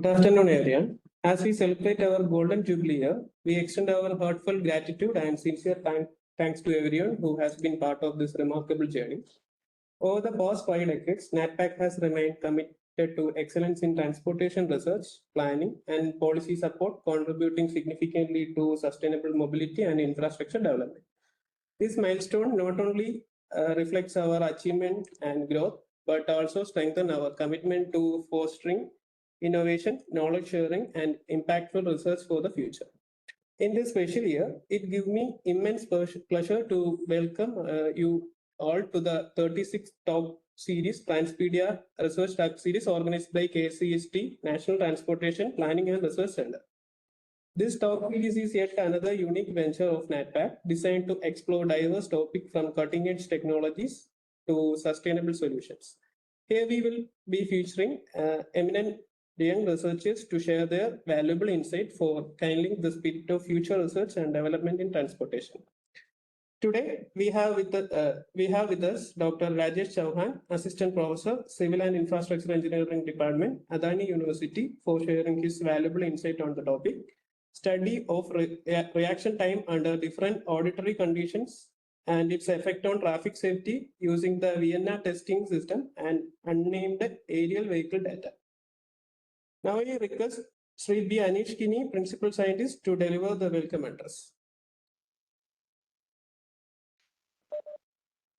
Good afternoon, everyone. As we celebrate our Golden Jubilee year, we extend our heartfelt gratitude and sincere thanks to everyone who has been part of this remarkable journey. Over the past 5 decades, NATPAC has remained committed to excellence in transportation research, planning, and policy support, contributing significantly to sustainable mobility and infrastructure development. This milestone not only reflects our achievement and growth, but also strengthens our commitment to fostering innovation, knowledge sharing, and impactful research for the future. In this special year, it gives me immense pleasure to welcome you all to the 36th Talk Series, TransPedia Research Talk Series organized by KSCST National Transportation Planning and Research Center. This talk series is yet another unique venture of NATPAC designed to explore diverse topics from cutting-edge technologies to sustainable solutions. Here we will be featuring eminent young researchers to share their valuable insight for kindling the spirit of future research and development in transportation. Today, we have with us Dr. Rajesh Chouhan, Assistant Professor, Civil and Infrastructure Engineering Department, Adani University, for sharing his valuable insight on the topic, study of reaction time under different auditory conditions and its effect on traffic safety using the Vienna testing system and unnamed aerial vehicle data. Now I request Sri B. Anish Kini, Principal Scientist, to deliver the welcome address.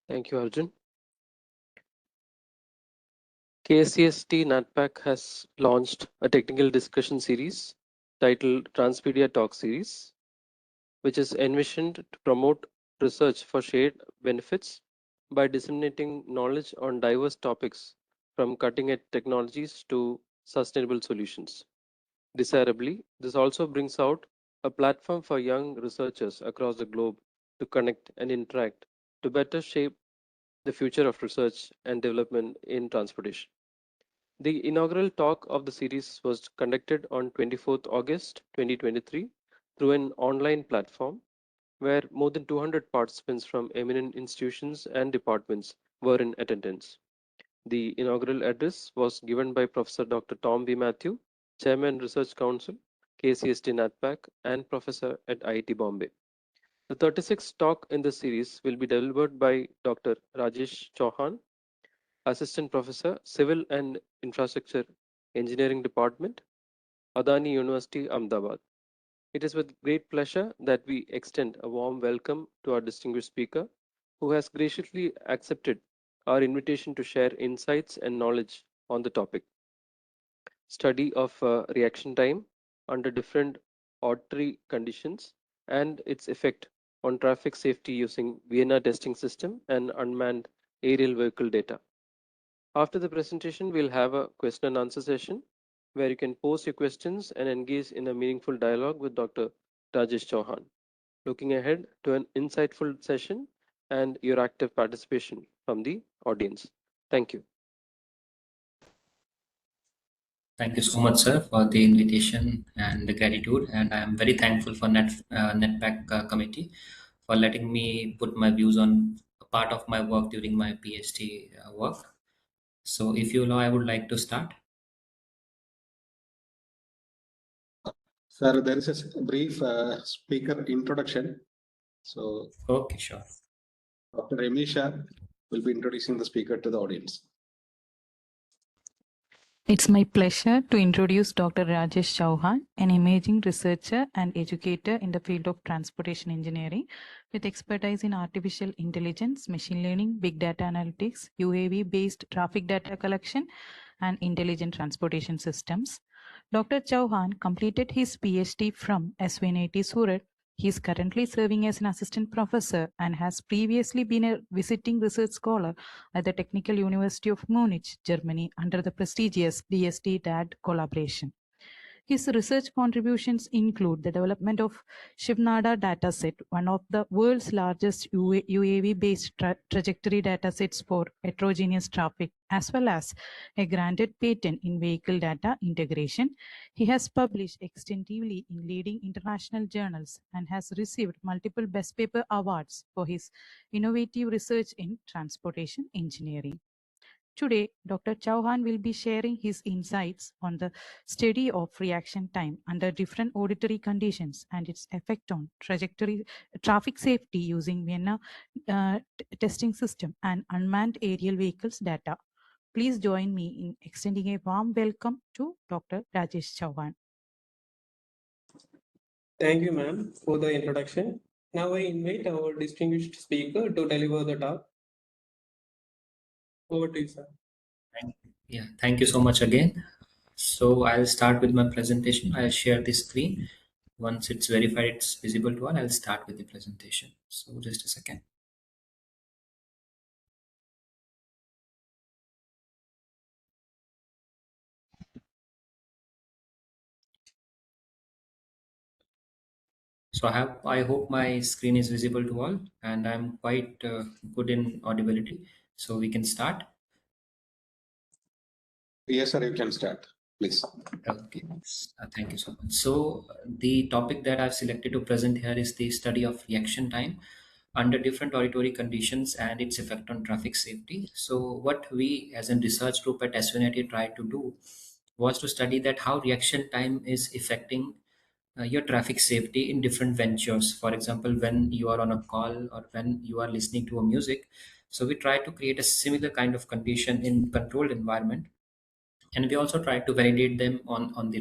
Thank you, Arjun. KSCSTE-NATPAC has launched a technical discussion series titled TransPedia Talk Series, which is envisioned to promote research for shared benefits by disseminating knowledge on diverse topics from cutting-edge technologies to sustainable solutions. Desirably, this also brings out a platform for young researchers across the globe to connect and interact to better shape the future of research and development in transportation. The inaugural talk of the series was conducted on 24th August 2023 through an online platform where more than 200 participants from eminent institutions and departments were in attendance. The inaugural address was given by Professor Dr. Tom B. Matthew, Chairman Research Council, KCST-NATPAC, and Professor at IIT Bombay. The 36th talk in the series will be delivered by Dr. Rajesh Chouhan, Assistant Professor, Civil and Infrastructure Engineering Department, Adani University, Ahmedabad. It is with great pleasure that we extend a warm welcome to our distinguished speaker, who has graciously accepted our invitation to share insights and knowledge on the topic. Study of reaction time under different auditory conditions and its effect on traffic safety using Vienna testing system and unmanned aerial vehicle data. After the presentation, we'll have a question and answer session where you can post your questions and engage in a meaningful dialogue with Dr. Rajesh Chouhan. Looking ahead to an insightful session and your active participation from the audience. Thank you. Thank you so much, sir, for the invitation and the gratitude. And I am very thankful for NATPAC committee for letting me put my views on a part of my work during my PhD work. So if you allow, I would like to start. Sir, there is a brief speaker introduction. So, okay, sure. Dr. Emisha will be introducing the speaker to the audience. It's my pleasure to introduce Dr. Rajesh Chouhan, an imaging researcher and educator in the field of transportation engineering with expertise in artificial intelligence, machine learning, big data analytics, UAV-based traffic data collection, and intelligent transportation systems. Dr. Chouhan completed his PhD from SVNIT Surat. He is currently serving as an assistant professor and has previously been a visiting research scholar at the Technical University of Munich, Germany, under the prestigious DST-DAD collaboration. His research contributions include the development of Shivnada dataset, one of the world's largest UAV-based trajectory datasets for heterogeneous traffic, as well as a granted patent in vehicle data integration. He has published extensively in leading international journals and has received multiple Best Paper awards for his innovative research in transportation engineering. Today, Dr. Chouhan will be sharing his insights on the study of reaction time under different auditory conditions and its effect on traffic safety using Vienna testing system and unmanned aerial vehicles data. Please join me in extending a warm welcome to Dr. Rajesh Chouhan. Thank you, ma'am, for the introduction. Now I invite our distinguished speaker to deliver the talk. Over to you, sir. Yeah, thank you so much again. So I'll start with my presentation. I'll share the screen. Once it's verified it's visible to all, I'll start with the presentation. So just a second. So I hope my screen is visible to all, and I'm quite good in audibility. So we can start. Yes, sir, you can start, please. Okay, thank you so much. So the topic that I've selected to present here is the study of reaction time under different auditory conditions and its effect on traffic safety. So what we as a research group at SUNIT tried to do was to study that how reaction time is affecting your traffic safety in different ventures. For example, when you are on a call or when you are listening to a music. So we try to create a similar kind of condition in controlled environment, and we also try to validate them on the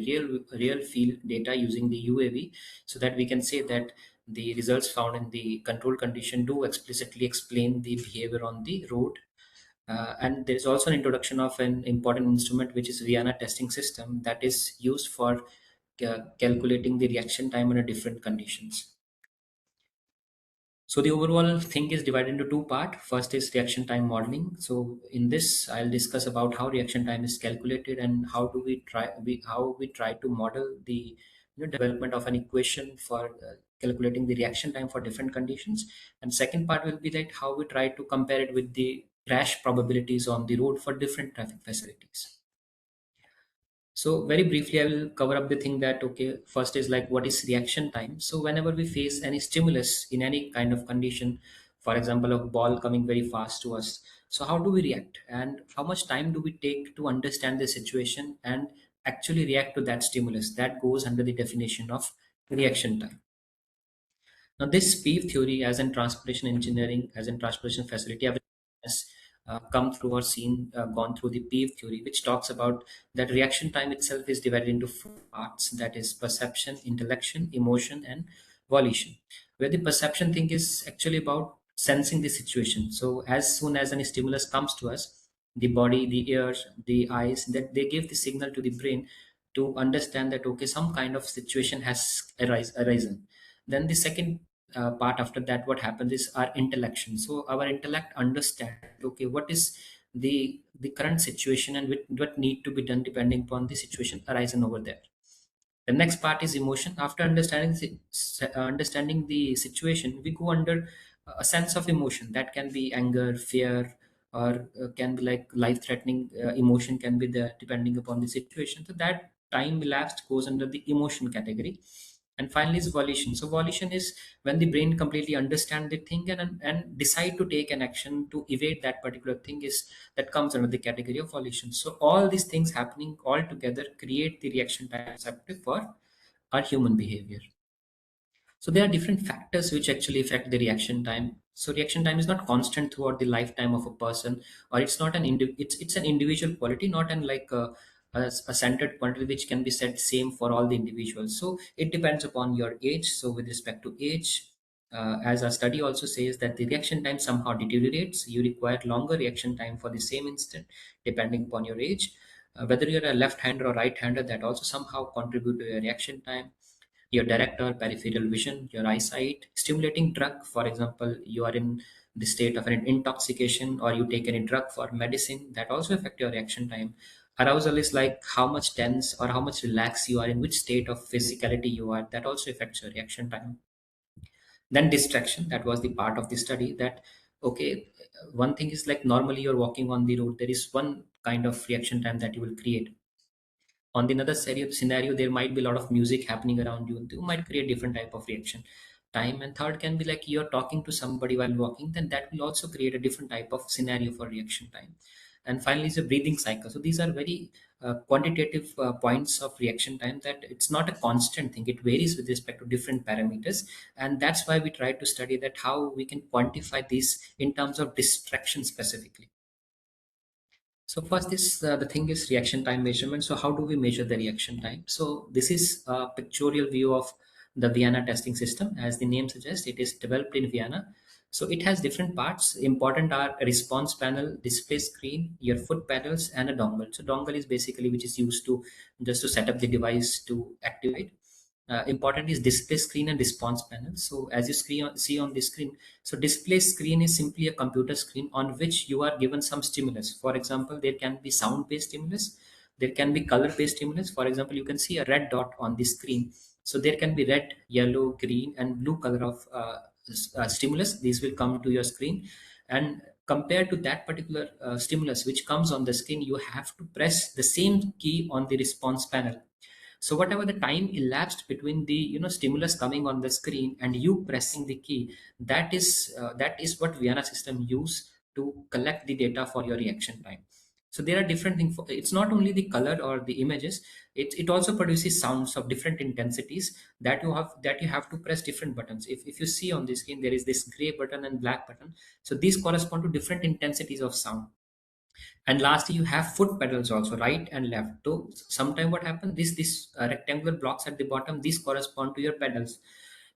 real field data using the UAV, so that we can say that the results found in the control condition do explicitly explain the behavior on the road. And there is also an introduction of an important instrument, which is Vienna testing system, that is used for calculating the reaction time under different conditions. So the overall thing is divided into two parts. First is reaction time modeling. So in this, I'll discuss about how reaction time is calculated and how do how we try to model the development of an equation for calculating the reaction time for different conditions. And second part will be that how we try to compare it with the crash probabilities on the road for different traffic facilities. So very briefly, I will cover up the thing that, okay, first is like what is reaction time. So whenever we face any stimulus in any kind of condition, for example, a ball coming very fast to us, so how do we react and how much time do we take to understand the situation and actually react to that stimulus? That goes under the definition of reaction time. Now, this PEEV theory, as in transportation engineering, as in transportation facility, has come through or gone through the PEEV theory, which talks about that reaction time itself is divided into four parts, that is perception, intellection, emotion, and volition. Where the perception thing is actually about sensing the situation. So, as soon as any stimulus comes to us, the body, the ears, the eyes, that they give the signal to the brain to understand that, okay, some kind of situation has arisen. Then the second part after that, what happens is our intellection. So our intellect understand, okay, what is the current situation and what need to be done depending upon the situation arising over there. The next part is emotion. After understanding the situation, we go under a sense of emotion that can be anger, fear, or can be like life threatening emotion can be there depending upon the situation. So that time elapsed goes under the emotion category. And finally is volition. So volition is when the brain completely understand the thing and decide to take an action to evade that particular thing, is that comes under the category of volition. So all these things happening all together create the reaction time receptive for our human behavior. So there are different factors which actually affect the reaction time. So reaction time is not constant throughout the lifetime of a person, or it's not it's an individual quality, not an like a centered quantity which can be set same for all the individuals. So it depends upon your age. So with respect to age, as our study also says that the reaction time somehow deteriorates. You require longer reaction time for the same instant depending upon your age. Whether you're a left-hander or right-hander, that also somehow contribute to your reaction time. Your director, peripheral vision, your eyesight, stimulating drug. For example, you are in the state of an intoxication or you take any drug for medicine, that also affect your reaction time. Arousal is like how much tense or how much relaxed you are, in which state of physicality you are, that also affects your reaction time. Then distraction, that was the part of the study that, okay, one thing is like normally you're walking on the road, there is one kind of reaction time that you will create. On the another scenario, there might be a lot of music happening around you, you might create different type of reaction time. And third can be like you're talking to somebody while walking, then that will also create a different type of scenario for reaction time. and finally is a breathing cycle. So these are very quantitative points of reaction time, that it's not a constant thing, it varies with respect to different parameters, and that's why we try to study that how we can quantify these in terms of distraction specifically. So first is the thing is reaction time measurement. So how do we measure the reaction time? So this is a pictorial view of the Vienna testing system. As the name suggests, it is developed in Vienna. So it has different parts. Important are a response panel, display screen, your foot pedals, and a dongle. So dongle is basically which is used to just to set up the device to activate. Important is display screen and response panel. So as you see on the screen, so display screen is simply a computer screen on which you are given some stimulus. For example, there can be sound based stimulus, there can be color based stimulus. For example, you can see a red dot on the screen, so there can be red, yellow, green, and blue color of stimulus. These will come to your screen, and compared to that particular stimulus which comes on the screen, you have to press the same key on the response panel. So whatever the time elapsed between the stimulus coming on the screen and you pressing the key, that is what Vienna system use to collect the data for your reaction time. So there are different things. It's not only the color or the images. It also produces sounds of different intensities that you have to press different buttons. If you see on the screen, there is this gray button and black button. So these correspond to different intensities of sound. And lastly, you have foot pedals also, right and left. So sometime what happens, this rectangular blocks at the bottom, these correspond to your pedals.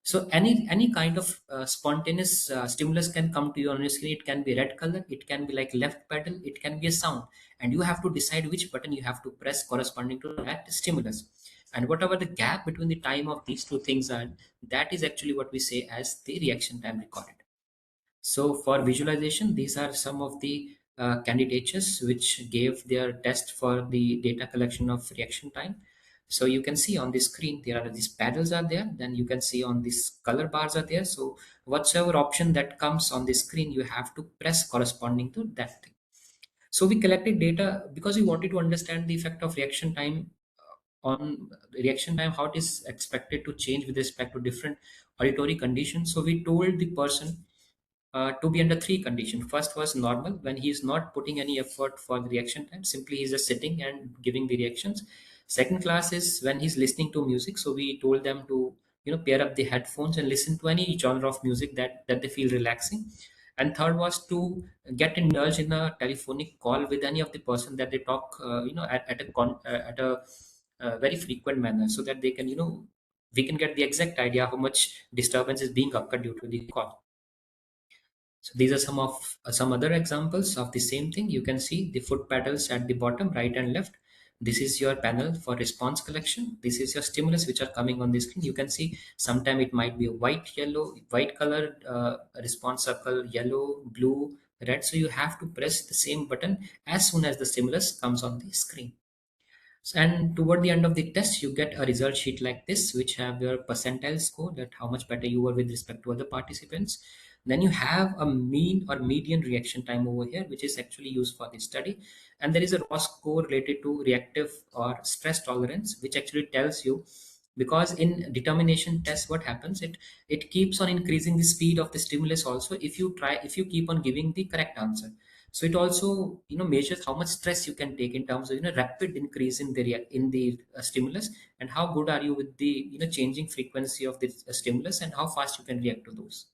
So any kind of spontaneous stimulus can come to you on your screen. It can be red color, it can be like left pedal, it can be a sound, and you have to decide which button you have to press corresponding to that stimulus. And whatever the gap between the time of these two things are, that is actually what we say as the reaction time recorded. So for visualization, these are some of the candidates which gave their test for the data collection of reaction time. So you can see on the screen, there are these paddles are there. Then you can see on these color bars are there. So whatsoever option that comes on the screen, you have to press corresponding to that thing. So we collected data because we wanted to understand the effect of reaction time on reaction time, how it is expected to change with respect to different auditory conditions. So we told the person to be under three conditions. First was normal, when he is not putting any effort for the reaction time, simply he's just sitting and giving the reactions. Second class is when he's listening to music. So we told them to pair up the headphones and listen to any genre of music that they feel relaxing. And third was to get indulged in a telephonic call with any of the person that they talk at a very frequent manner, so that they can we can get the exact idea how much disturbance is being occurred due to the call. So these are some other examples of the same thing. You can see the foot pedals at the bottom, right and left. This is your panel for response collection. This is your stimulus which are coming on the screen. You can see sometime it might be a white colored response circle, yellow, blue, red. So you have to press the same button as soon as the stimulus comes on the screen. And toward the end of the test, you get a result sheet like this, which have your percentile score, that how much better you were with respect to other participants. Then you have a mean or median reaction time over here, which is actually used for the study. And there is a raw score related to reactive or stress tolerance, which actually tells you, because in determination tests, what happens, it keeps on increasing the speed of the stimulus also if you keep on giving the correct answer. So it also measures how much stress you can take in terms of rapid increase in the stimulus, and how good are you with the changing frequency of the stimulus, and how fast you can react to those.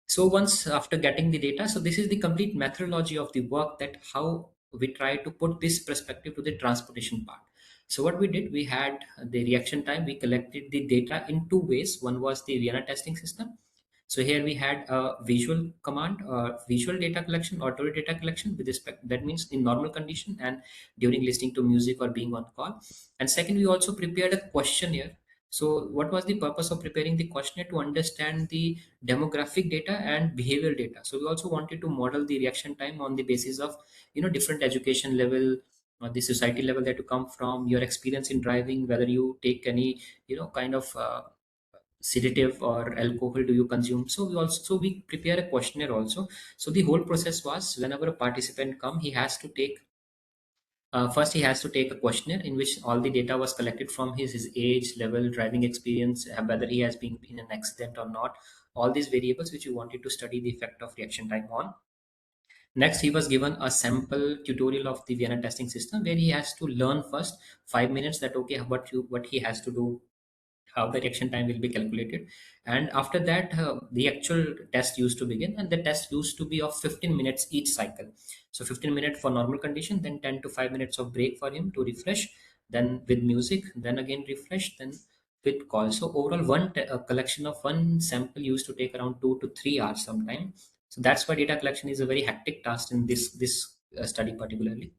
So once after getting the data, so this is the complete methodology of the work, that how we try to put this perspective to the transportation part. So what we did, we had the reaction time, we collected the data in two ways. One was the Vienna testing system. So here we had a visual command, visual data collection, auditory data collection with respect, that means in normal condition and during listening to music or being on call. And second, we also prepared a questionnaire. So what was the purpose of preparing the questionnaire? To understand the demographic data and behavioral data. So we also wanted to model the reaction time on the basis of different education level or the society level that you come from, your experience in driving, whether you take any kind of sedative or alcohol do you consume. So we prepare a questionnaire also. So the whole process was, whenever a participant come, he has to take first he has to take a questionnaire in which all the data was collected from his age level, driving experience, whether he has been in an accident or not, all these variables which we wanted to study the effect of reaction time on. Next, he was given a sample tutorial of the Vienna testing system where he has to learn first 5 minutes that okay what he has to do, how the reaction time will be calculated, and after that the actual test used to begin, and the test used to be of 15 minutes each cycle. So 15 minutes for normal condition, then 10 to 5 minutes of break for him to refresh, then with music, then again refresh, then with call. So overall collection of one sample used to take around 2 to 3 hours sometime. So that's why data collection is a very hectic task in this study particularly.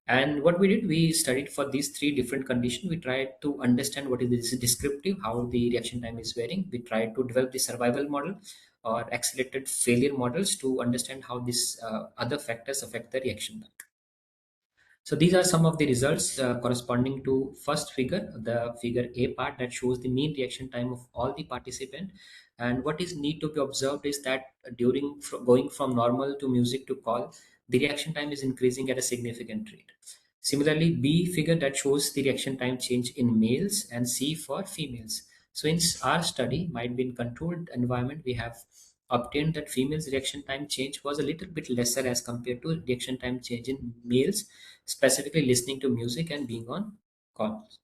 And what we did, we studied for these three different conditions. We tried to understand what is this descriptive, how the reaction time is varying. We tried to develop the survival model or accelerated failure models to understand how these other factors affect the reaction time. So these are some of the results corresponding to first figure, the figure A part that shows the mean reaction time of all the participants. And what is need to be observed is that during going from normal to music to call, the reaction time is increasing at a significant rate. Similarly, B figure that shows the reaction time change in males, and C for females. So in our study, might be in controlled environment, we have obtained that females reaction time change was a little bit lesser as compared to reaction time change in males, specifically listening to music and being on calls.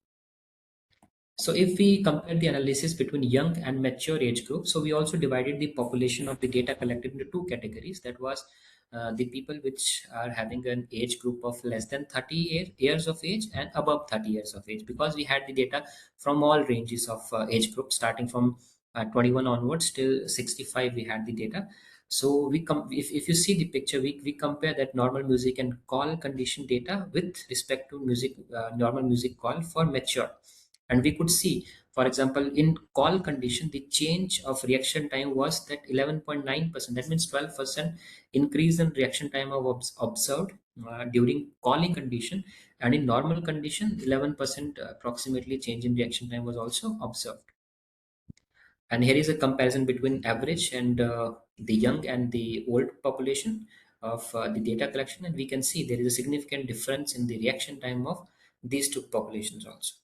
So if we compare the analysis between young and mature age groups, so we also divided the population of the data collected into two categories. That was the people which are having an age group of less than 30 years of age and above 30 years of age, because we had the data from all ranges of age groups starting from 21 onwards till 65 we had the data. So if you see the picture, we compare that normal music and call condition data with respect to music normal music call for mature, and we could see, for example, in call condition the change of reaction time was that 11.9%, that means 12% increase in reaction time of observed during calling condition, and in normal condition 11% approximately change in reaction time was also observed. And here is a comparison between average and the young and the old population of the data collection, and we can see there is a significant difference in the reaction time of these two populations also.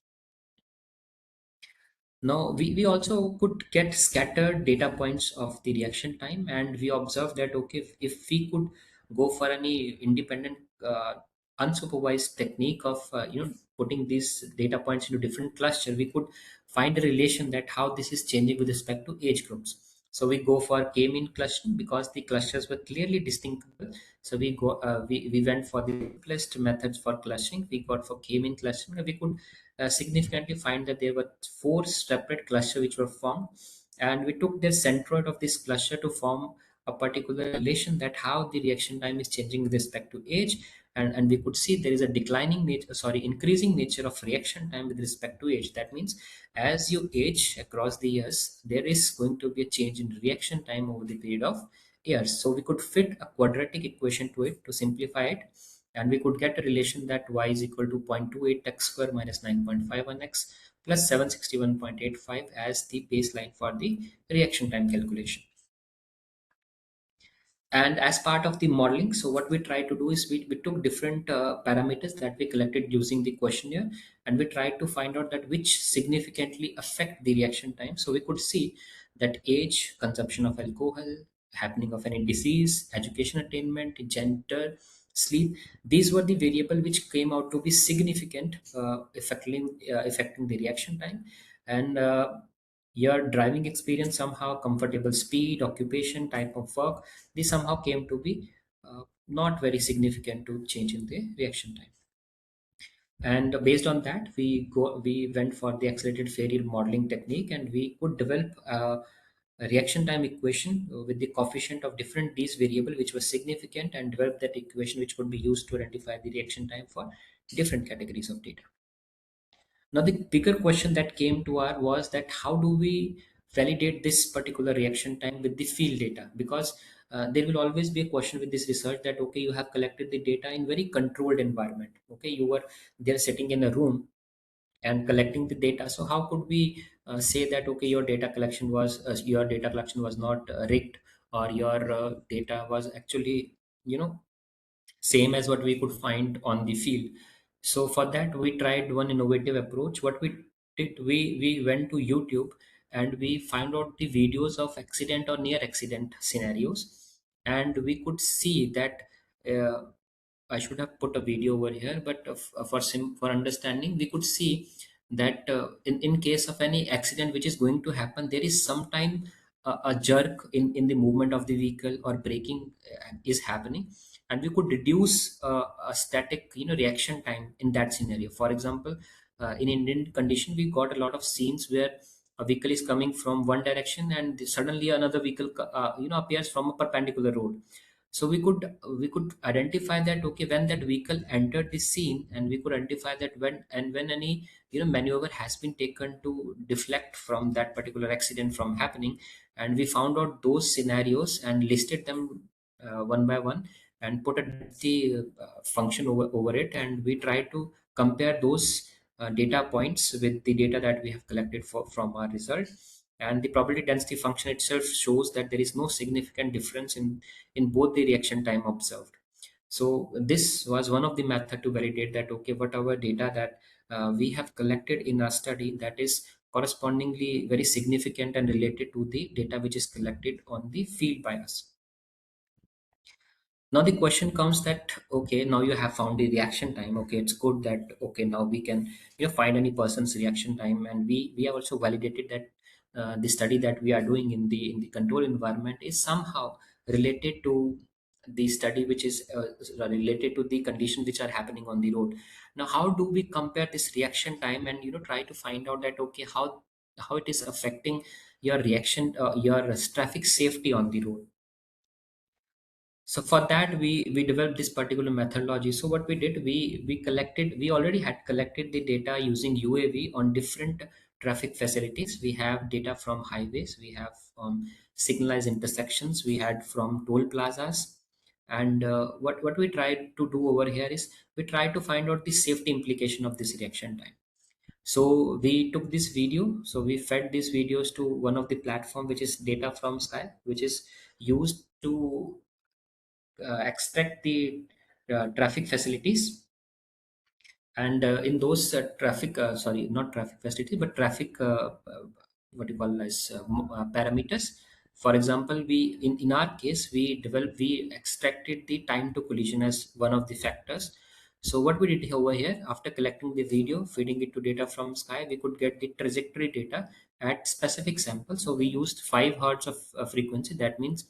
Now, we also could get scattered data points of the reaction time, and we observed that okay, if we could go for any independent unsupervised technique of putting these data points into different cluster, we could find a relation that how this is changing with respect to age groups. So we go for k-mean clustering because the clusters were clearly distinguishable. So we went for the simplest methods for clustering. We got for k-mean clustering, and we could significantly find that there were four separate clusters which were formed, and we took the centroid of this cluster to form a particular relation that how the reaction time is changing with respect to age, and we could see there is a increasing nature of reaction time with respect to age. That means as you age across the years, there is going to be a change in reaction time over the period of years. So we could fit a quadratic equation to it to simplify it, and we could get a relation that y is equal to 0.28 x square minus 9.51 x plus 761.85 as the baseline for the reaction time calculation. And as part of the modeling, so what we tried to do is we took different parameters that we collected using the questionnaire, and we tried to find out that which significantly affect the reaction time. So we could see that age, consumption of alcohol, happening of any disease, education attainment, gender, sleep, these were the variable which came out to be significant affecting the reaction time. And your driving experience somehow, comfortable speed, occupation, type of work, these somehow came to be not very significant to change in the reaction time. And based on that, we went for the accelerated failure modeling technique, and we could develop a reaction time equation with the coefficient of different these variable which was significant, and develop that equation which could be used to identify the reaction time for different categories of data. Now, the bigger question that came to our was that how do we validate this particular reaction time with the field data? Because there will always be a question with this research that, okay, you have collected the data in very controlled environment. Okay, you were there sitting in a room and collecting the data. So how could we say that, okay, your data collection was not rigged, or your data was actually, same as what we could find on the field? So for that, we tried one innovative approach. What we did, we went to YouTube and we found out the videos of accident or near accident scenarios, and we could see that I should have put a video over here, but for understanding, we could see that in case of any accident which is going to happen, there is sometime a jerk in the movement of the vehicle, or braking is happening, and we could reduce a static reaction time in that scenario. For example, in Indian condition, we got a lot of scenes where a vehicle is coming from one direction and suddenly another vehicle appears from a perpendicular road. So we could identify that, okay, when that vehicle entered the scene, and we could identify that when any maneuver has been taken to deflect from that particular accident from happening. And we found out those scenarios and listed them one by one, and put a density function over it, and we try to compare those data points with the data that we have collected from our result. And the probability density function itself shows that there is no significant difference in both the reaction time observed. So this was one of the method to validate that, okay, whatever data that we have collected in our study, that is correspondingly very significant and related to the data which is collected on the field by us. Now the question comes that, okay, now you have found the reaction time. Okay, it's good that, okay, now we can find any person's reaction time, and we have also validated that the study that we are doing in the control environment is somehow related to the study which is related to the condition which are happening on the road. Now how do we compare this reaction time and try to find out that, okay, how it is affecting your reaction, your traffic safety on the road? So for that, we developed this particular methodology. So what we did, we already had collected the data using UAV on different traffic facilities. We have data from highways, we have signalized intersections, we had from toll plazas. And what we tried to do over here is we tried to find out the safety implication of this reaction time. So we took this video, so we fed these videos to one of the platform, which is data from sky, which is used to extract the traffic facilities. And in those traffic sorry, not traffic facility, but traffic what you call as parameters. For example, in our case, we extracted the time to collision as one of the factors. So what we did over here, after collecting the video, feeding it to data from sky, we could get the trajectory data at specific samples. So we used 5 hertz of frequency. That means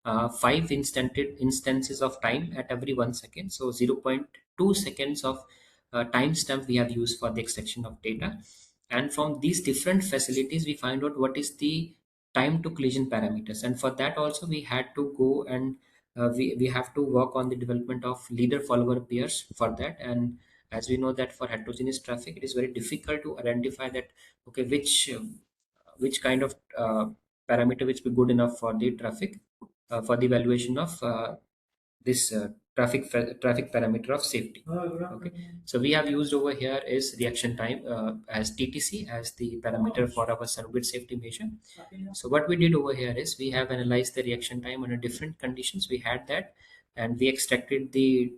5 instances of time at every 1 second. So 0.2 seconds of timestamp we have used for the extraction of data. And from these different facilities, we find out what is the time to collision parameters. And for that also, we had to go and we have to work on the development of leader follower pairs for that. And as we know that for heterogeneous traffic, it is very difficult to identify that, okay, which kind of parameter which be good enough for the traffic, for the evaluation of this traffic parameter of safety. Okay, so we have used over here is reaction time as TTC as the parameter for our surrogate safety measure. So what we did over here is we have analyzed the reaction time under different conditions. We had that, and we extracted the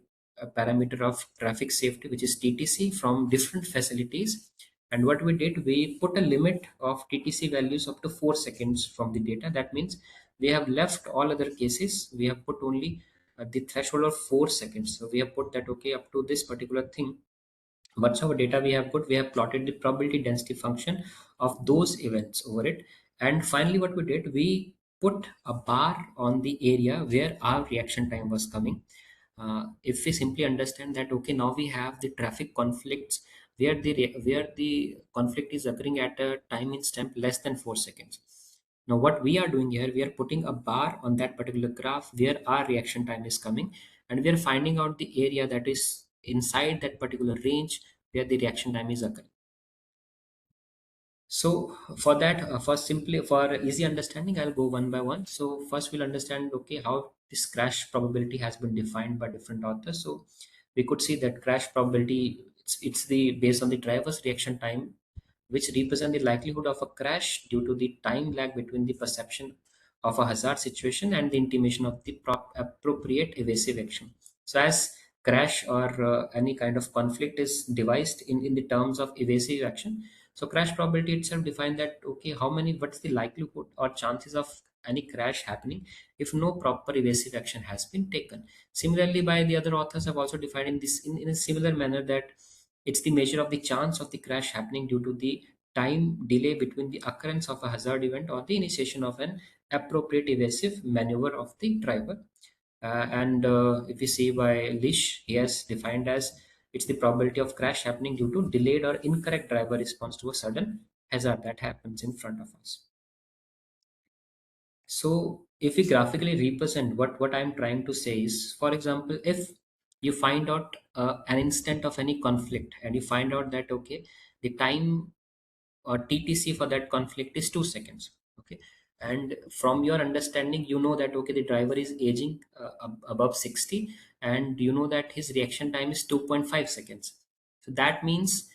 parameter of traffic safety, which is TTC, from different facilities. And what we did, we put a limit of TTC values up to 4 seconds from the data. That means we have left all other cases. We have put only the threshold of 4 seconds. So we have put that, okay, up to this particular thing. Whatever data we have put, we have plotted the probability density function of those events over it. And finally, what we did, we put a bar on the area where our reaction time was coming. If we simply understand that, okay, now we have the traffic conflicts where the conflict is occurring at a time instant less than 4 seconds. Now what we are doing here, we are putting a bar on that particular graph where our reaction time is coming, and we are finding out the area that is inside that particular range where the reaction time is occurring. So for that, for easy understanding, I'll go one by one. So first we'll understand, okay, how this crash probability has been defined by different authors. So we could see that crash probability, it's the based on the driver's reaction time, which represent the likelihood of a crash due to the time lag between the perception of a hazard situation and the intimation of the appropriate evasive action. So as crash or any kind of conflict is devised in the terms of evasive action, so crash probability itself defines that, okay, what's the likelihood or chances of any crash happening if no proper evasive action has been taken. Similarly, by the other authors have also defined in this in a similar manner that it's the measure of the chance of the crash happening due to the time delay between the occurrence of a hazard event or the initiation of an appropriate evasive maneuver of the driver. And if you see by Lish, he has defined as it's the probability of crash happening due to delayed or incorrect driver response to a sudden hazard that happens in front of us. So if we graphically represent what I'm trying to say is, for example, if you find out an instant of any conflict and you find out that, okay, the time or TTC for that conflict is 2 seconds. Okay. And from your understanding, you know that, okay, the driver is aging above 60, and you know that his reaction time is 2.5 seconds. So that means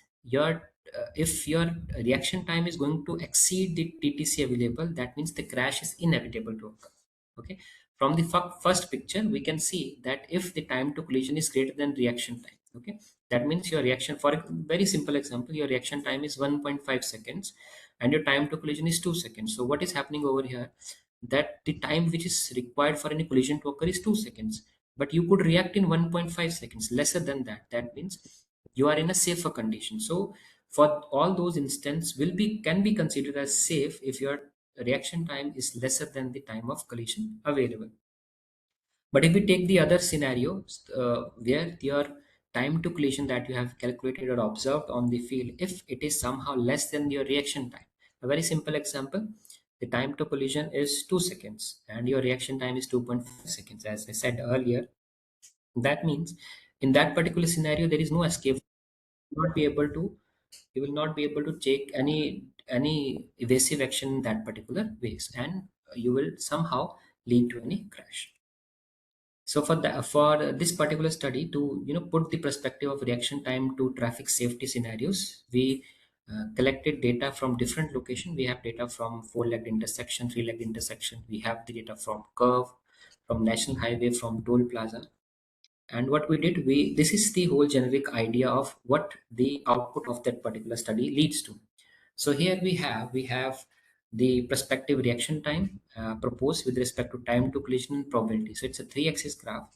if your reaction time is going to exceed the TTC available, that means the crash is inevitable to occur. Okay. From the first picture, we can see that if the time to collision is greater than reaction time, okay, that means your reaction, for a very simple example, your reaction time is 1.5 seconds and your time to collision is 2 seconds. So what is happening over here? That the time which is required for any collision to occur is 2 seconds, but you could react in 1.5 seconds, lesser than that. That means you are in a safer condition. So for all those instances can be considered as safe if your reaction time is lesser than the time of collision available. But if we take the other scenario, where your time to collision that you have calculated or observed on the field, if it is somehow less than your reaction time, a very simple example, the time to collision is 2 seconds and your reaction time is 2.5 seconds, as I said earlier. That means in that particular scenario, there is no escape. You will not be able to, you will not be able to take any evasive action in that particular ways, and you will somehow lead to any crash. So for this particular study, to put the perspective of reaction time to traffic safety scenarios, we collected data from different locations. We have data from four-legged intersection, three-legged intersection. We have the data from curve, from national highway, from toll plaza. And what we did, this is the whole generic idea of what the output of that particular study leads to. So here we have the prospective reaction time proposed with respect to time to collision and probability. So it's a 3-axis graph.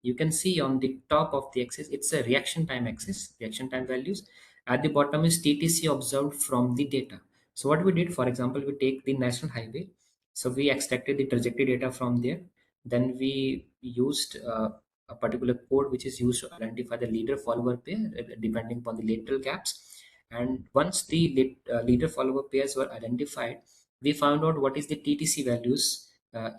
You can see on the top of the axis, it's a reaction time axis, reaction time values. At the bottom is TTC observed from the data. So what we did, for example, we take the national highway. So we extracted the trajectory data from there. Then we used a particular code which is used to identify the leader follower pair depending upon the lateral gaps. And once the leader follower pairs were identified, we found out what is the TTC values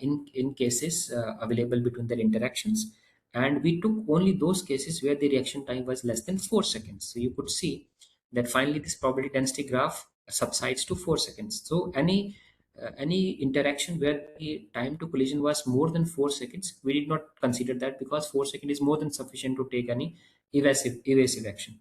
in cases available between their interactions. And we took only those cases where the reaction time was less than 4 seconds. So you could see that finally this probability density graph subsides to 4 seconds. So any interaction where the time to collision was more than 4 seconds, we did not consider that, because 4 seconds is more than sufficient to take any evasive action.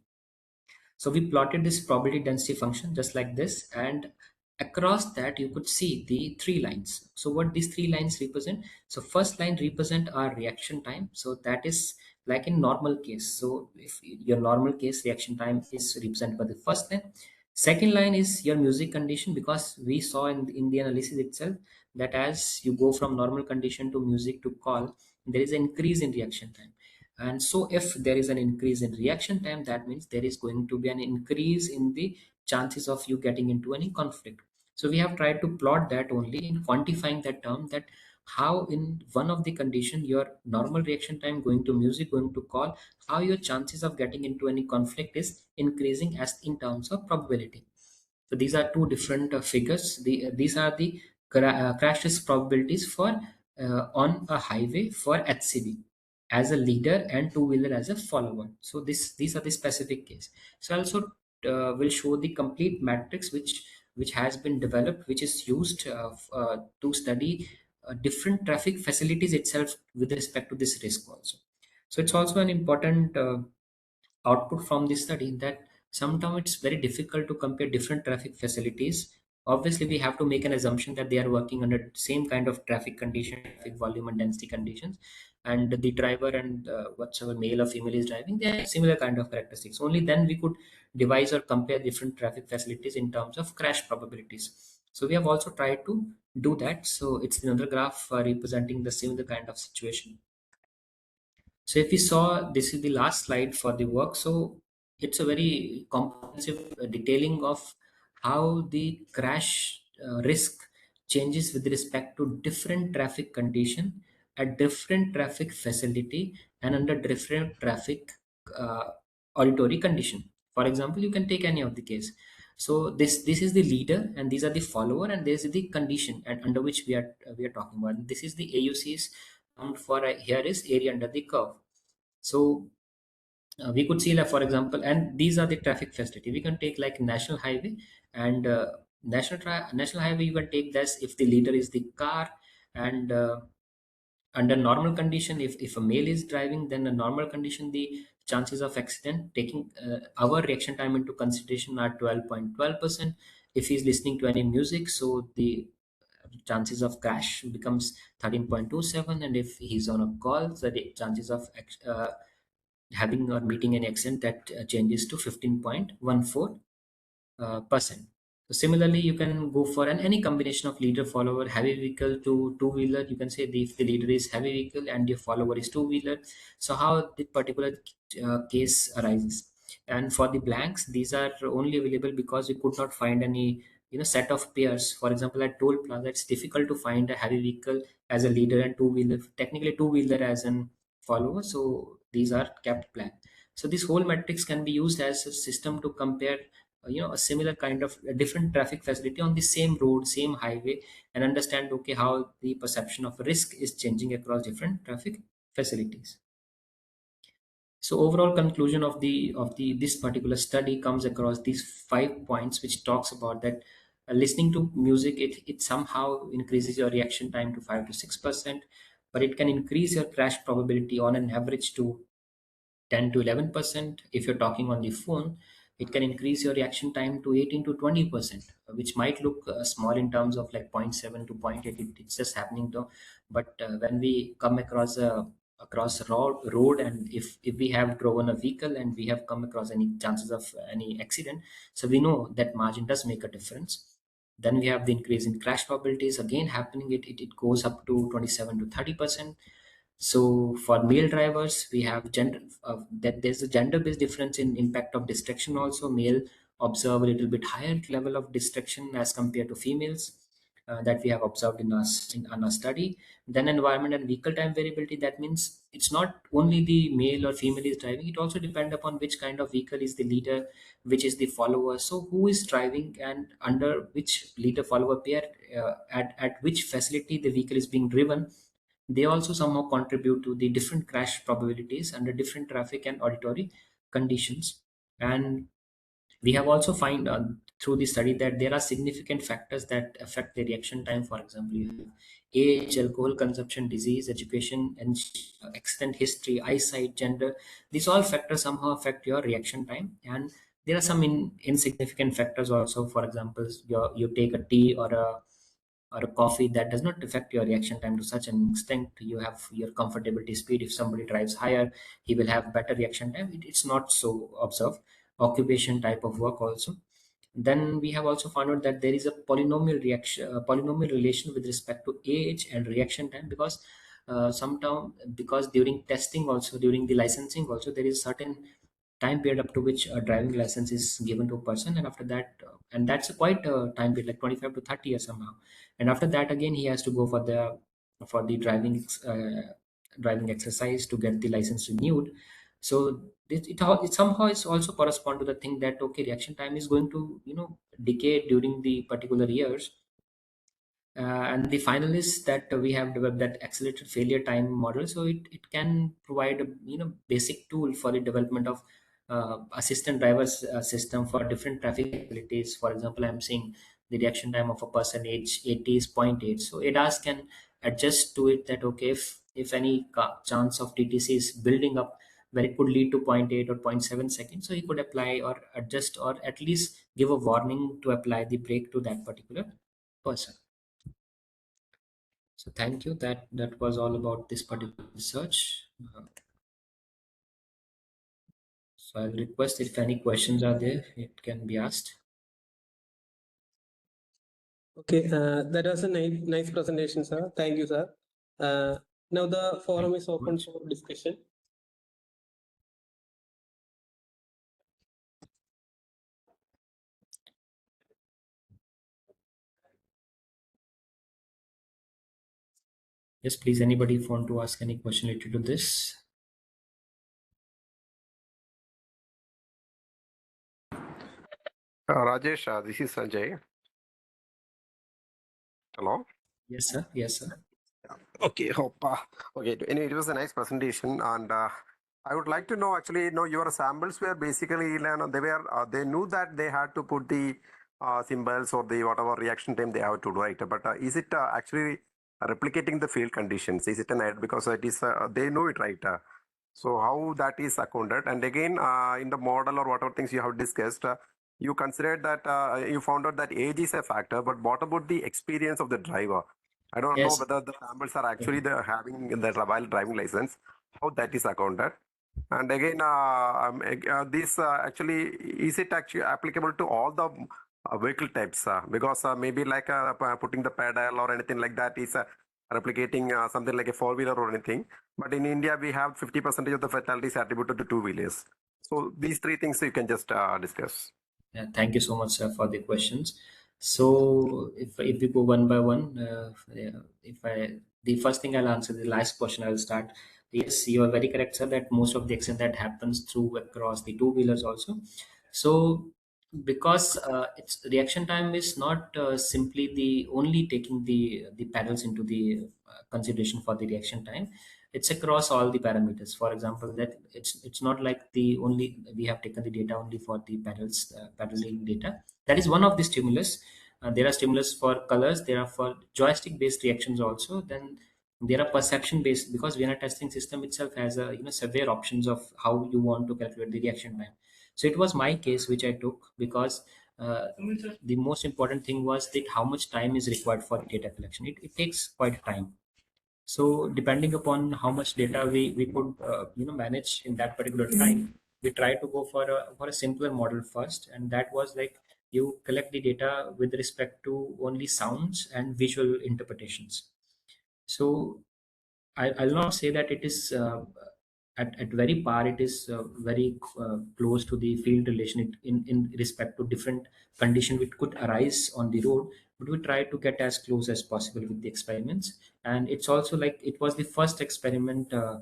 So we plotted this probability density function just like this, and across that you could see the 3 lines. So what these 3 lines represent? So first line represent our reaction time. So that is like in normal case. So if your normal case reaction time is represented by the first line. Second line is your music condition, because we saw in the analysis itself that as you go from normal condition to music to call, there is an increase in reaction time. And so if there is an increase in reaction time, that means there is going to be an increase in the chances of you getting into any conflict. So we have tried to plot that only in quantifying that term, that how in one of the condition your normal reaction time going to music, going to call, how your chances of getting into any conflict is increasing as in terms of probability. So these are two different figures. These are the crash risk probabilities for on a highway for HCV as a leader and two-wheeler as a follower. So these are the specific case. So also will show the complete matrix which has been developed, which is used to study different traffic facilities itself with respect to this risk also. So it's also an important output from this study that sometimes it's very difficult to compare different traffic facilities. Obviously, we have to make an assumption that they are working under same kind of traffic condition, traffic volume and density conditions, and the driver and whatsoever male or female is driving, they have similar kind of characteristics. Only then we could devise or compare different traffic facilities in terms of crash probabilities. So we have also tried to do that. So it's another graph representing the similar kind of situation. So if we saw, this is the last slide for the work. So it's a very comprehensive detailing of how the crash risk changes with respect to different traffic condition at different traffic facility and under different traffic uh, auditory condition. For example, you can take any of the case. So this is the leader and these are the follower and this is the condition and under which we are talking about. This is the AUC's for here is area under the curve. So we could see, like, for example, and these are the traffic facility. We can take like national highway and national highway. You can take this if the leader is the car, and under normal condition, if a male is driving, then a normal condition, the chances of accident taking our reaction time into consideration are 12.12%. If he's listening to any music, so the chances of crash becomes 13.27, and if he's on a call, the chances of having or meeting an accident, that changes to 15.14 percent. So similarly, you can go for any combination of leader follower, heavy vehicle to two wheeler. You can say if the leader is heavy vehicle and your follower is two wheeler. So how the particular case arises. And for the blanks, these are only available because we could not find any set of pairs. For example, at toll plaza, it's difficult to find a heavy vehicle as a leader and two wheeler, technically two wheeler as an follower. So these are kept blank. So this whole matrix can be used as a system to compare a similar kind of a different traffic facility on the same road, same highway, and understand, okay, how the perception of risk is changing across different traffic facilities. So overall conclusion of the this particular study comes across these 5 points, which talks about that listening to music, it somehow increases your reaction time to 5 to 6%, but it can increase your crash probability on an average to 10 to 11%. If you're talking on the phone, it can increase your reaction time to 18 to 20%, which might look small in terms of like zero point 0.7 to zero point 0.8. It's just happening though. But when we come across a road, and if we have driven a vehicle and we have come across any chances of any accident, so we know that margin does make a difference. Then we have the increase in crash probabilities again happening. It goes up to 27 to 30%. So for male drivers, we have gender that there's a gender-based difference in impact of distraction. Also, male observe a little bit higher level of distraction as compared to females, that we have observed in our study. Then environment and vehicle time variability. That means it's not only the male or female is driving; it also depends upon which kind of vehicle is the leader, which is the follower. So who is driving and under which leader follower pair, at which facility the vehicle is being driven, they also somehow contribute to the different crash probabilities under different traffic and auditory conditions. And we have also find through the study that there are significant factors that affect the reaction time. For example, you have age, alcohol consumption, disease, education, and accident history, eyesight, gender. These all factors somehow affect your reaction time. And there are some insignificant factors also. For example, you take a tea or a coffee, that does not affect your reaction time to such an extent. You have your comfortability speed. If somebody drives higher, he will have better reaction time. It's not so observed. Occupation, type of work also. Then we have also found out that there is a polynomial relation with respect to age and reaction time, because sometimes, because during testing also, during the licensing also, there is certain time period up to which a driving license is given to a person, and after that, and that's a quite time period, like 25 to 30 years somehow. And after that, again, he has to go for the driving exercise to get the license renewed. So it somehow is also correspond to the thing that, okay, reaction time is going to decay during the particular years. And the final is that we have developed that accelerated failure time model. So it can provide a basic tool for the development of assistant drivers system for different traffic facilities. For example, I'm saying the reaction time of a person age 80 is zero point 0.8. So ADAS can adjust to it that, okay, if any chance of TTC is building up where it could lead to zero point 0.8 or 0.7 seconds, so he could apply or adjust or at least give a warning to apply the brake to that particular person. So thank you. That was all about this particular research. So I'll request, if any questions are there, it can be asked. Okay, that was a nice presentation, sir. Thank you, sir. Now the forum is open for discussion. Yes, please, anybody want to ask any question related to this? Rajesh, this is Sanjay. Hello. Yes, sir. Yes, sir. Okay, hope. Okay, anyway, it was a nice presentation, and I would like to know actually, your samples were basically, they knew that they had to put the symbols or the whatever reaction time they have to do, right? But is it actually replicating the field conditions? Is it an ad? Because it is, they know it, right? So how that is accounted? And again, in the model or whatever things you have discussed, you considered that you found out that age is a factor, but what about the experience of the driver? I don't know Yes. whether the samples are actually having the while driving license, how that is accounted. And again, this actually, is it actually applicable to all the vehicle types? Because maybe like putting the pedal or anything like that is replicating something like a four-wheeler or anything. But in India, we have 50% of the fatalities attributed to two-wheelers. So these three things you can just discuss. Yeah, thank you so much, sir, for the questions. So if we go one by one, if I the first thing I'll answer, the last question I'll start. Yes, you are very correct, sir, that most of the accident that happens through across the two wheelers also. So because its reaction time is not simply the only taking the pedals into the consideration for the reaction time. It's across all the parameters. For example, that it's not like the only we have taken the data only for the pedals pedaling data. That is one of the stimulus. There are stimulus for colors, there are for joystick based reactions also. Then there are perception based, because Vienna testing system itself has a severe options of how you want to calculate the reaction time. So it was my case which I took, because the most important thing was that how much time is required for data collection. It takes quite time. So depending upon how much data we could manage in that particular time, we try to go for a simpler model first, and that was like you collect the data with respect to only sounds and visual interpretations. So I'll not say that it is at very par. It is very close to the field relation in respect to different condition which could arise on the road. But we try to get as close as possible with the experiments. And it's also like it was the first experiment. Uh,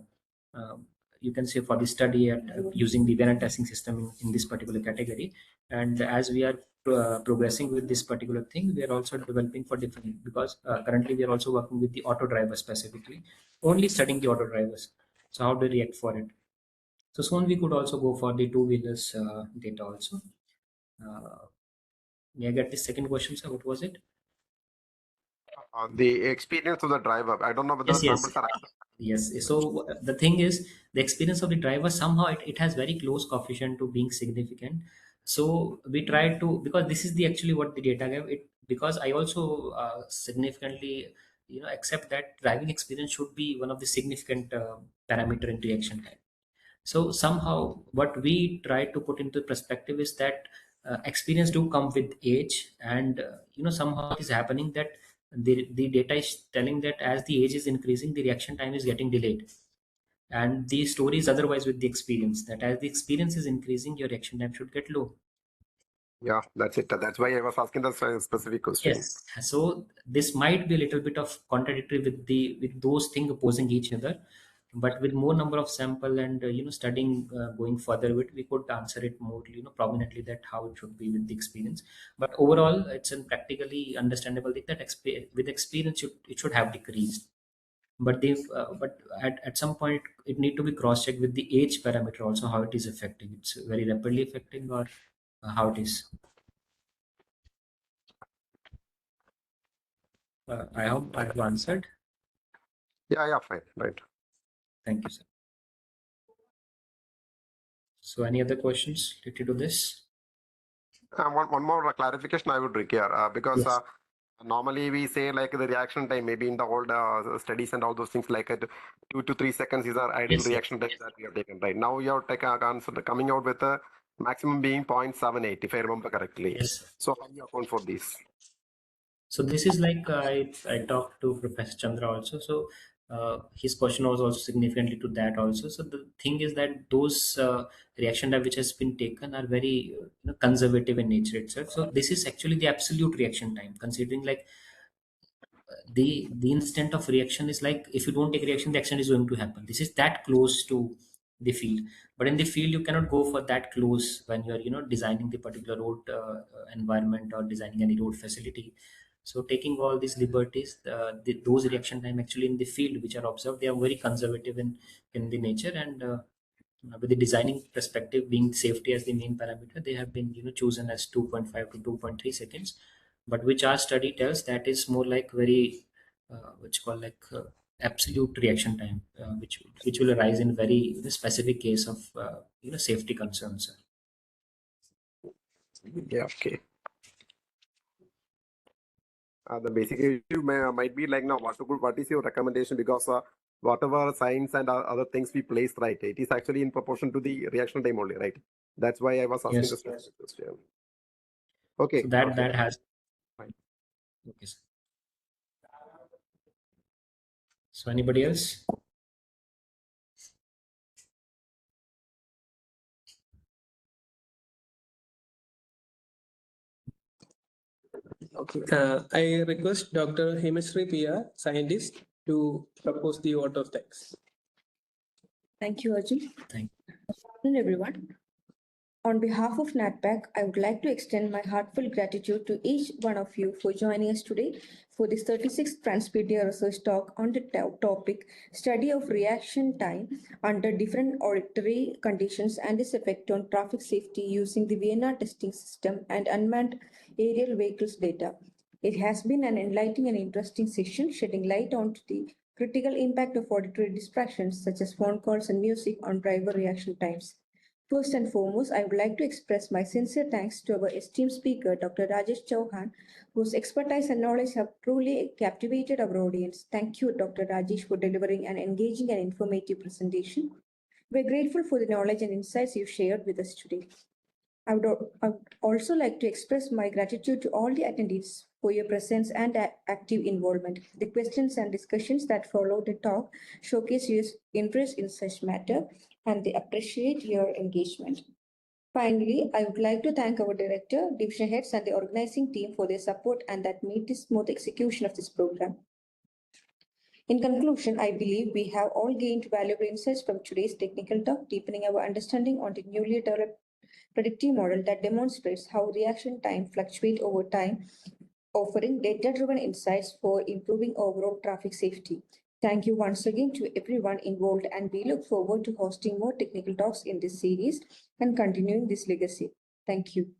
you can say for the study at using the Vienna testing system in this particular category. And as we are progressing with this particular thing, we are also developing for different, because currently we are also working with the auto driver specifically, only studying the auto drivers. So how they react for it. So soon we could also go for the two wheelers data also. May I get the second question, sir? What was it? The experience of the driver. I don't know whether the Yes, yes. samples are. Yes. So the thing is, the experience of the driver somehow it has very close coefficient to being significant. So we try to, because this is the actually what the data gave it, because I also significantly accept that driving experience should be one of the significant parameter in reaction time. So somehow what we try to put into perspective is that experience do come with age, and somehow it is happening that the data is telling that as the age is increasing, the reaction time is getting delayed. And the story is otherwise with the experience, that as the experience is increasing, your reaction time should get low. Yeah, that's it. That's why I was asking the specific question. Yes. So this might be a little bit of contradictory with those things opposing each other, but with more number of sample and studying going further with, we could answer it more prominently that how it should be with the experience. But overall, it's a practically understandable thing that with experience it should have decreased. But they but at some point it need to be cross checked with the age parameter also, how it is affecting. It's very rapidly affecting, or how it is. I hope I have answered. Yeah, fine, right. Thank you, sir. So any other questions related to this? One more clarification I would require because Yes. normally we say like the reaction time, maybe in the old studies and all those things, like 2 to 3 seconds is our ideal Yes, yes. reaction time that we have taken. Right now, you are coming out with a maximum being 0.78, if I remember correctly. Yes. So how do you account for this? So this is like I talked to Professor Chandra also. So his question was also significantly to that also. So the thing is that those reaction time which has been taken are very conservative in nature itself. So this is actually the absolute reaction time, considering like the instant of reaction is like if you don't take reaction, the action is going to happen. This is that close to the field, but in the field you cannot go for that close when you're designing the particular road environment or designing any road facility. So taking all these liberties, those reaction time actually in the field which are observed, they are very conservative in the nature. And with the designing perspective being safety as the main parameter, they have been chosen as 2.5 to 2.3 seconds, but which our study tells that is more like very which call like absolute reaction time, which will arise in very specific case of safety concerns. Yeah, okay. The basic issue might be like, now, what is your recommendation? Because whatever science and other things we place, right, it is actually in proportion to the reaction time only, right? That's why I was asking Yes. this question. Okay. So that okay. that has Fine. okay, sir. So anybody else? Okay. I request Dr. Hemashri PR, scientist, to propose the vote of thanks. Thank you, Arjun. Thank Good afternoon, everyone. On behalf of NATPAC, I would like to extend my heartfelt gratitude to each one of you for joining us today for this 36th TransPedia research talk on the topic Study of Reaction Time under Different Auditory Conditions and its Effect on Traffic Safety using the Vienna Testing System and Unmanned Aerial Vehicles data. It has been an enlightening and interesting session, shedding light onto the critical impact of auditory distractions such as phone calls and music on driver reaction times. First and foremost, I would like to express my sincere thanks to our esteemed speaker, Dr. Rajesh Chouhan, whose expertise and knowledge have truly captivated our audience. Thank you, Dr. Rajesh, for delivering an engaging and informative presentation. We're grateful for the knowledge and insights you shared with us today. I would also like to express my gratitude to all the attendees for your presence and active involvement. The questions and discussions that followed the talk showcase your interest in such matter and they appreciate your engagement. Finally, I would like to thank our director, division heads, and the organizing team for their support and that made the smooth execution of this program. In conclusion, I believe we have all gained valuable insights from today's technical talk, deepening our understanding on the newly developed predictive model that demonstrates how reaction time fluctuates over time, offering data-driven insights for improving overall traffic safety. Thank you once again to everyone involved, and we look forward to hosting more technical talks in this series and continuing this legacy. Thank you.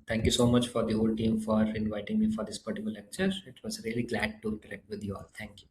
Thank you so much for the whole team for inviting me for this particular lecture. It was really glad to interact with you all. Thank you.